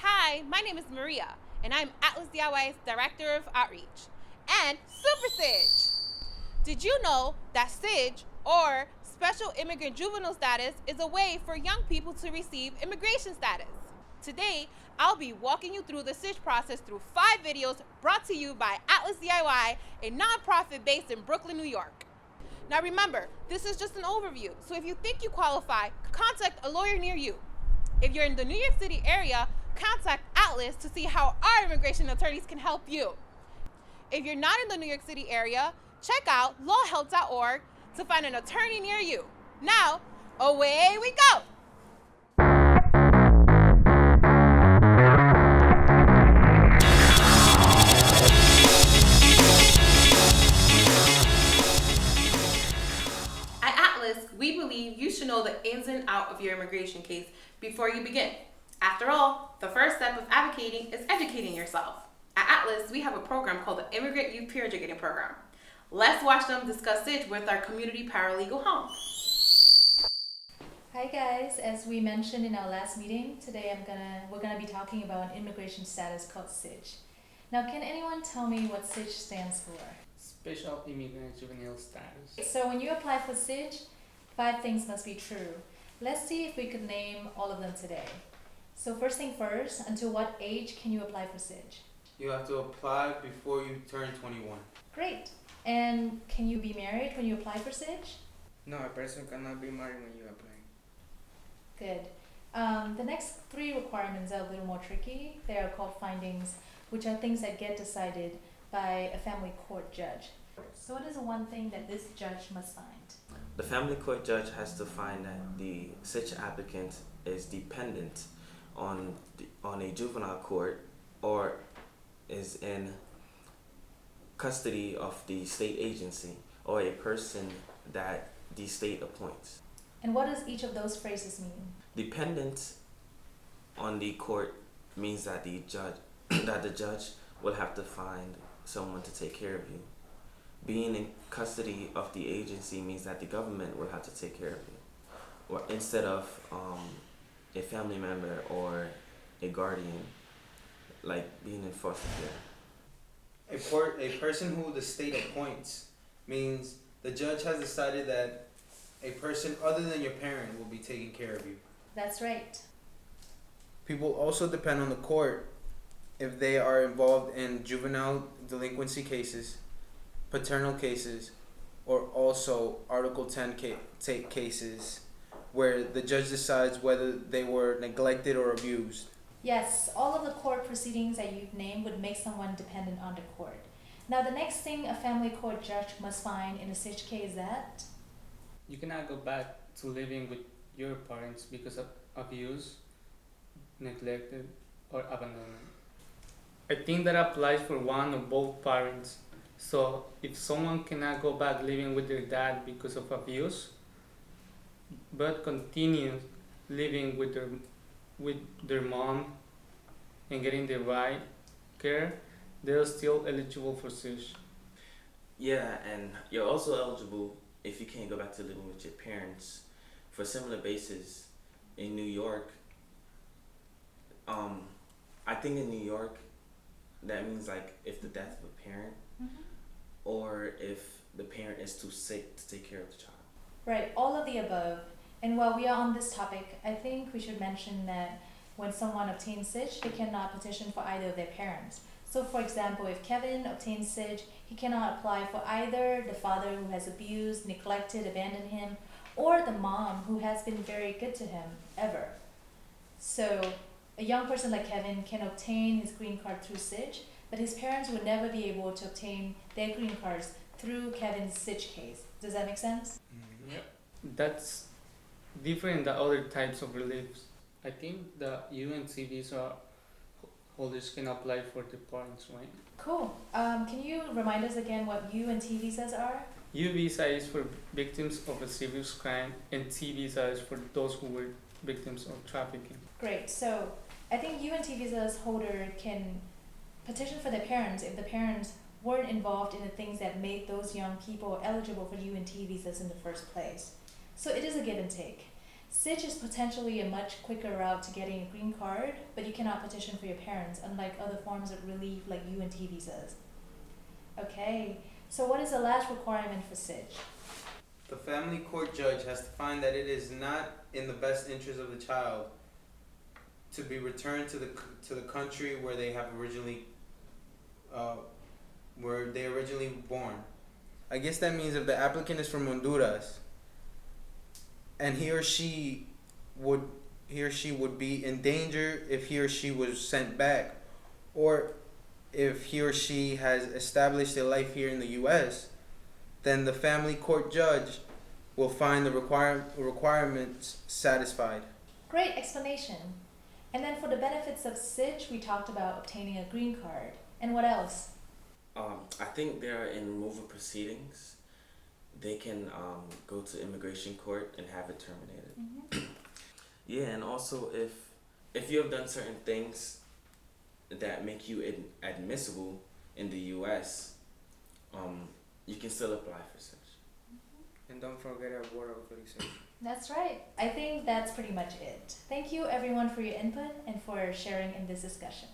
Hi, my name is Maria, and I'm Atlas DIY's Director of Outreach and Super SIJS. Did you know that SIJS, or Special Immigrant Juvenile Status, is a way for young people to receive immigration status? Today, I'll be walking you through the SIJS process through 5 videos brought to you by Atlas DIY, a nonprofit based in Brooklyn, New York. Now remember, this is just an overview, so if you think you qualify, contact a lawyer near you. If you're in the New York City area, contact Atlas to see how our immigration attorneys can help you. If you're not in the New York City area, check out lawhelp.org to find an attorney near you. Now, away we go! At Atlas, we believe you should know the ins and outs of your immigration case before you begin. After all, the first step of advocating is educating yourself. At Atlas, we have a program called the Immigrant Youth Peer Educating Program. Let's watch them discuss SIJS with our community paralegal home. Hi guys, as we mentioned in our last meeting, today we're gonna be talking about an immigration status called SIJS. Now, can anyone tell me what SIJS stands for? Special Immigrant Juvenile Status. So when you apply for SIJS, 5 things must be true. Let's see if we could name all of them today. So first thing first, until what age can you apply for SIJS? You have to apply before you turn 21. Great. And can you be married when you apply for SIJS? No, a person cannot be married when you apply. Good. The next 3 requirements are a little more tricky. They are called findings, which are things that get decided by a family court judge. So what is the one thing that this judge must find? The family court judge has to find that the SIJS applicant is dependent on a juvenile court or is in custody of the state agency or a person that the state appoints. And what does each of those phrases mean? Dependent on the court means that the judge will have to find someone to take care of you. Being in custody of the agency means that the government will have to take care of you, or instead of a family member or a guardian, like being in foster care. A person who the state appoints means the judge has decided that a person other than your parent will be taking care of you. That's right. People also depend on the court if they are involved in juvenile delinquency cases, paternal cases, or also Article 10 cases where the judge decides whether they were neglected or abused. Yes, all of the court proceedings that you've named would make someone dependent on the court. Now, the next thing a family court judge must find in a SIJS case is that You cannot go back to living with your parents because of abuse, neglected, or abandonment. I think that applies for one or both parents. So if someone cannot go back living with their dad because of abuse, but continues living with their mom and getting the right care, they're still eligible for SIJS. Yeah, and you're also eligible if you can't go back to living with your parents. For similar basis, in New York, I think in New York, that means like if the death of a parent, or if the parent is too sick to take care of the child. right, all of the above. And while we are on this topic, I think we should mention that when someone obtains SIJS, they cannot petition for either of their parents. So for example, if Kevin obtains SIJS, he cannot apply for either the father who has abused, neglected, abandoned him, or the mom who has been very good to him ever. So a young person like Kevin can obtain his green card through SIJS, but his parents would never be able to obtain their green cards through Kevin's SIJS case. Does that make sense? Yep. That's different than other types of reliefs. I think the UNC visa holders can apply for the parents, right? Cool. Can you remind us again what U and T visas are? U visa is for victims of a serious crime, and T visa is for those who were victims of trafficking. Great. So I think U and T visas holder can petition for their parents if the parents weren't involved in the things that made those young people eligible for U and T visas in the first place. So it is a give and take. SIJS is potentially a much quicker route to getting a green card, but you cannot petition for your parents, unlike other forms of relief like UNT visas. Okay, so what is the last requirement for SIJS? The family court judge has to find that it is not in the best interest of the child to be returned to the country where they have originally born. I guess that means if the applicant is from Honduras and he or she would be in danger if he or she was sent back, or if he or she has established a life here in the US, then the family court judge will find the requirements satisfied. Great explanation. And then for the benefits of SIJS, we talked about obtaining a green card. And what else? I think they are in removal proceedings. They can go to immigration court and have it terminated. Mm-hmm. Yeah, and also if you have done certain things that make you admissible in the U.S., you can still apply for such. And don't forget our water authorization. That's right. I think that's pretty much it. Thank you everyone for your input and for sharing in this discussion.